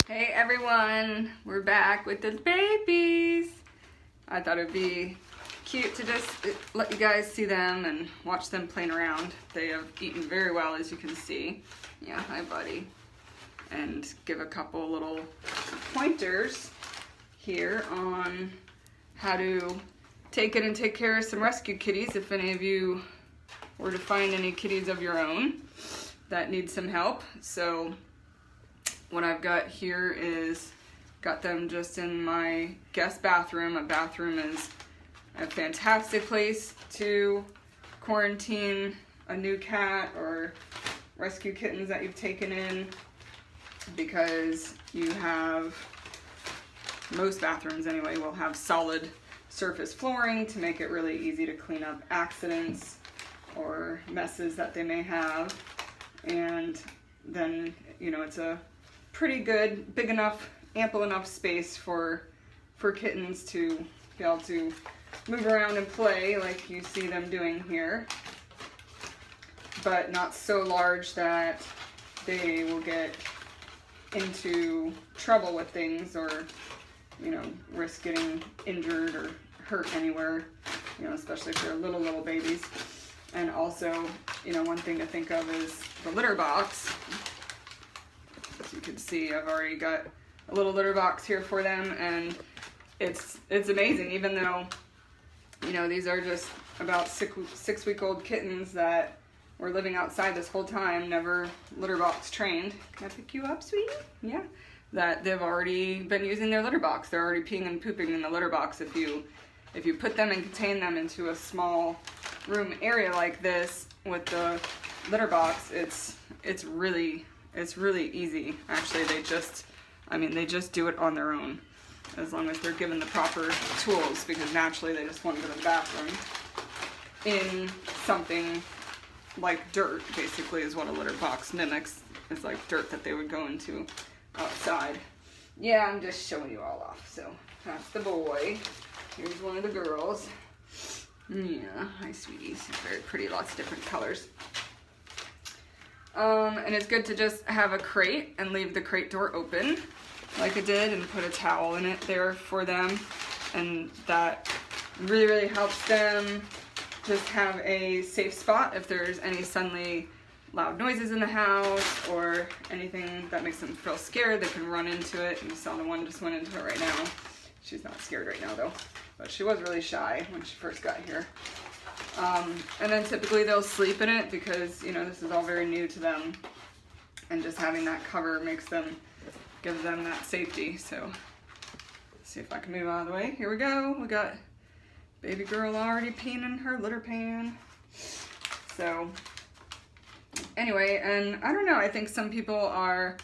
Hey everyone, we're back with the babies. I thought it'd be cute to just let you guys see them and watch them playing around. They have eaten very well, as you can see. Yeah, hi buddy. And give a couple little pointers here on how to take it and take care of some rescue kitties if any of you were to find any kitties of your own that need some help. So what I've got here is got them just in my guest bathroom. A bathroom is a fantastic place to quarantine a new cat or rescue kittens that you've taken in, because you have, most bathrooms anyway, will have solid surface flooring to make it really easy to clean up accidents or messes that they may have. And then, you know, it's a pretty good, big enough, ample enough space for kittens to be able to move around and play like you see them doing here, but not so large that they will get into trouble with things or, you know, risk getting injured or hurt anywhere, you know, especially if they're little babies. And also, you know, one thing to think of is the litter box. As you can see, I've already got a little litter box here for them, and it's amazing, even though, you know, these are just about six-week-old kittens that were living outside this whole time, never litter box trained. Can I pick you up, sweetie? Yeah. That they've already been using their litter box. They're already peeing and pooping in the litter box. If you put them and contain them into a small room area like this with the litter box, it's really easy. Actually, they just do it on their own, as long as they're given the proper tools, because naturally they just want to go to the bathroom in something like dirt, basically, is what a litter box mimics. It's like dirt that they would go into outside. Yeah, I'm just showing you all off. So that's the boy. Here's one of the girls. Yeah, hi sweeties. Very pretty, lots of different colors. And it's good to just have a crate and leave the crate door open like I did, and put a towel in it there for them, and that really helps them just have a safe spot if there's any suddenly loud noises in the house or anything that makes them feel scared. They can run into it. You saw the one just went into it right now. She's not scared right now though, but she was really shy when she first got here. And then typically they'll sleep in it because, you know, this is all very new to them, and just having that cover gives them that safety. So let's see if I can move out of the way. Here we go. We got baby girl already peeing in her litter pan. So anyway, and I don't know, I think some people are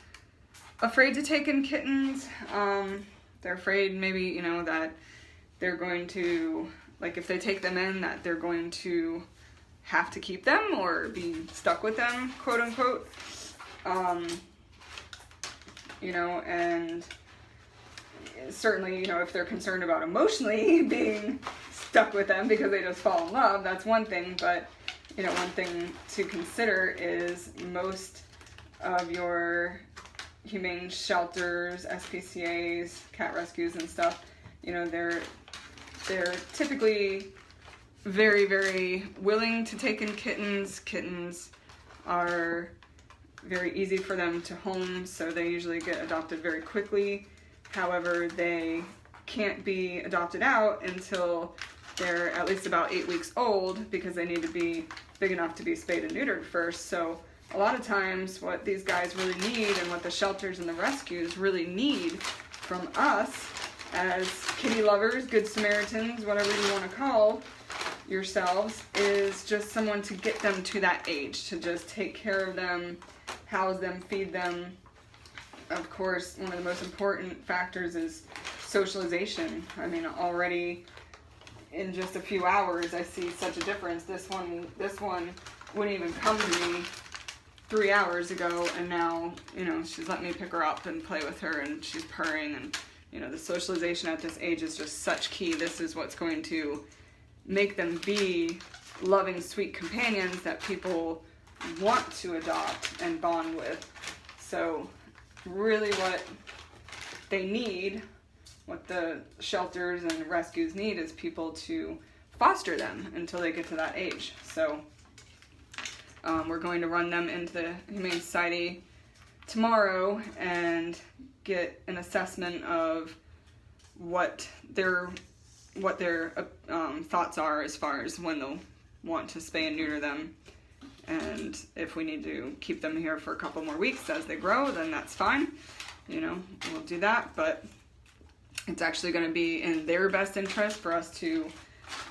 afraid to take in kittens. They're afraid maybe, you know, that they're going to, like, if they take them in, that they're going to have to keep them or be stuck with them, quote unquote. You know, and certainly, you know, if they're concerned about emotionally being stuck with them because they just fall in love, that's one thing. But, you know, one thing to consider is most of your humane shelters, SPCAs, cat rescues and stuff, you know, they're typically very willing to take in kittens. Kittens are very easy for them to home, so they usually get adopted very quickly. However, they can't be adopted out until they're at least about 8 weeks old, because they need to be big enough to be spayed and neutered first. So a lot of times what these guys really need, and what the shelters and the rescues really need from us as kitty lovers, good Samaritans, whatever you want to call yourselves, is just someone to get them to that age, to just take care of them, house them, feed them. Of course, one of the most important factors is socialization. I mean, already in just a few hours, I see such a difference. This one wouldn't even come to me 3 hours ago, and now, you know, she's letting me pick her up and play with her, and she's purring, and, you know, the socialization at this age is just such key. This is what's going to make them be loving, sweet companions that people want to adopt and bond with. So really what they need, what the shelters and rescues need, is people to foster them until they get to that age. So we're going to run them into the Humane Society tomorrow and get an assessment of what their thoughts are as far as when they'll want to spay and neuter them. And if we need to keep them here for a couple more weeks as they grow, then that's fine. You know, we'll do that. But it's actually going to be in their best interest for us to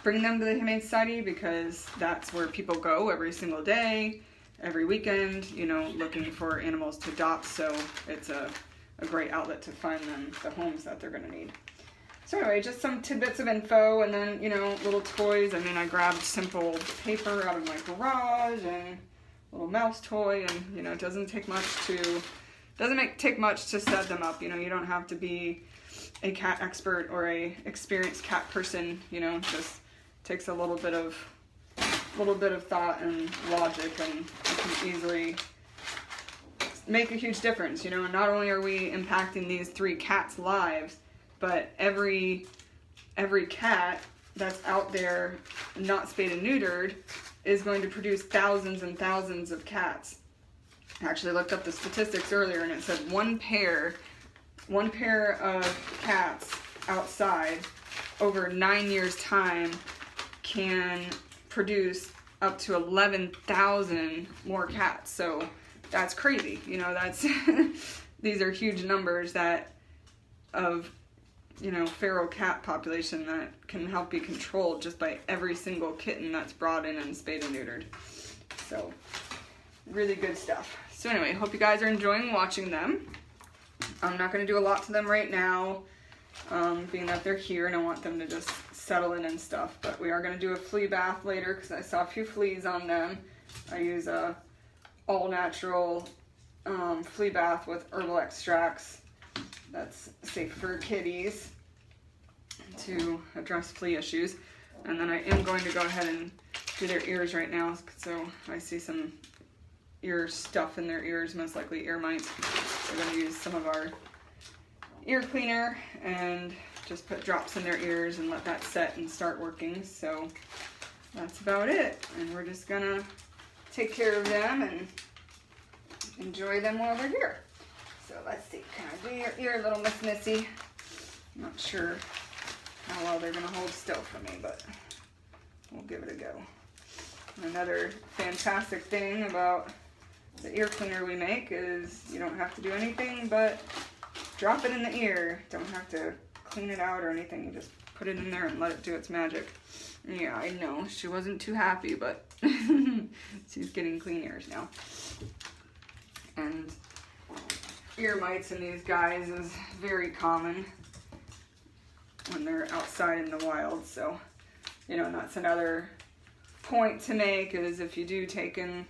bring them to the Humane Society, because that's where people go every single day, every weekend, you know, looking for animals to adopt. So it's a great outlet to find them the homes that they're going to need. So anyway, just some tidbits of info, and then, you know, little toys. I mean, I grabbed simple paper out of my garage and a little mouse toy, and, you know, it doesn't take much to set them up. You know, you don't have to be a cat expert or a experienced cat person. You know, just takes a little bit of thought and logic, and you can easily make a huge difference. You know, and not only are we impacting these 3 cats' lives, but every cat that's out there not spayed and neutered is going to produce thousands and thousands of cats. I actually looked up the statistics earlier, and it said one pair of cats outside over 9 years' time can produce up to 11,000 more cats. So that's crazy. You know, that's these are huge numbers of feral cat population that can help be controlled just by every single kitten that's brought in and spayed and neutered. So really good stuff. So anyway, hope you guys are enjoying watching them. I'm not going to do a lot to them right now, being that they're here and I want them to just settle in and stuff. But we are going to do a flea bath later because I saw a few fleas on them. I use a all-natural flea bath with herbal extracts that's safe for kitties to address flea issues. And then I am going to go ahead and do their ears right now. So I see some ear stuff in their ears, most likely ear mites. We're going to use some of our ear cleaner and just put drops in their ears and let that set and start working. So that's about it. And we're just going to take care of them and enjoy them while they're here. So let's see, can I do your ear, little Miss Missy? I'm not sure how well they're going to hold still for me, but we'll give it a go. Another fantastic thing about the ear cleaner we make is you don't have to do anything but drop it in the ear. Don't have to clean it out or anything. You just put it in there and let it do its magic. Yeah, I know, she wasn't too happy, but she's getting clean ears now. And ear mites in these guys is very common when they're outside in the wild. So, you know, and that's another point to make, is if you do take in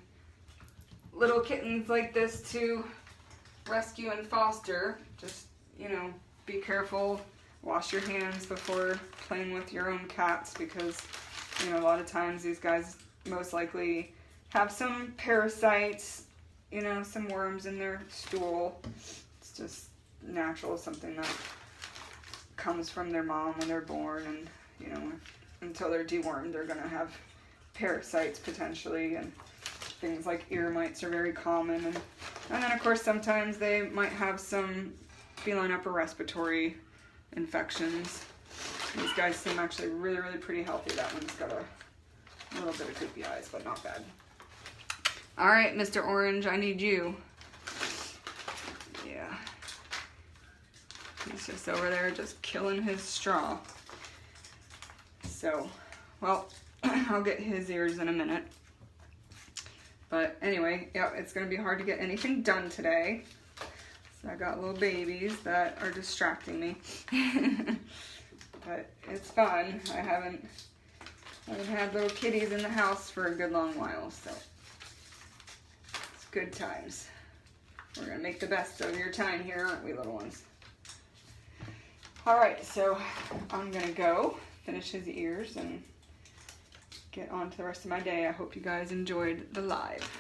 little kittens like this to rescue and foster, just, you know, be careful, wash your hands before playing with your own cats, because, you know, a lot of times these guys most likely have some parasites, you know, some worms in their stool. It's just natural, something that comes from their mom when they're born, and, you know, until they're dewormed, they're gonna have parasites potentially, and things like ear mites are very common. And then of course sometimes they might have some feline upper respiratory infections. These guys seem actually really, really pretty healthy. That one's got a little bit of goopy eyes, but not bad. All right, Mr. Orange, I need you. Yeah. He's just over there just killing his straw. So, well, I'll get his ears in a minute. But anyway, yeah, it's going to be hard to get anything done today. So I got little babies that are distracting me. But it's fun. I haven't had little kitties in the house for a good long while, so it's good times. We're going to make the best of your time here, aren't we, little ones? Alright, so I'm going to go finish his ears and get on to the rest of my day. I hope you guys enjoyed the live.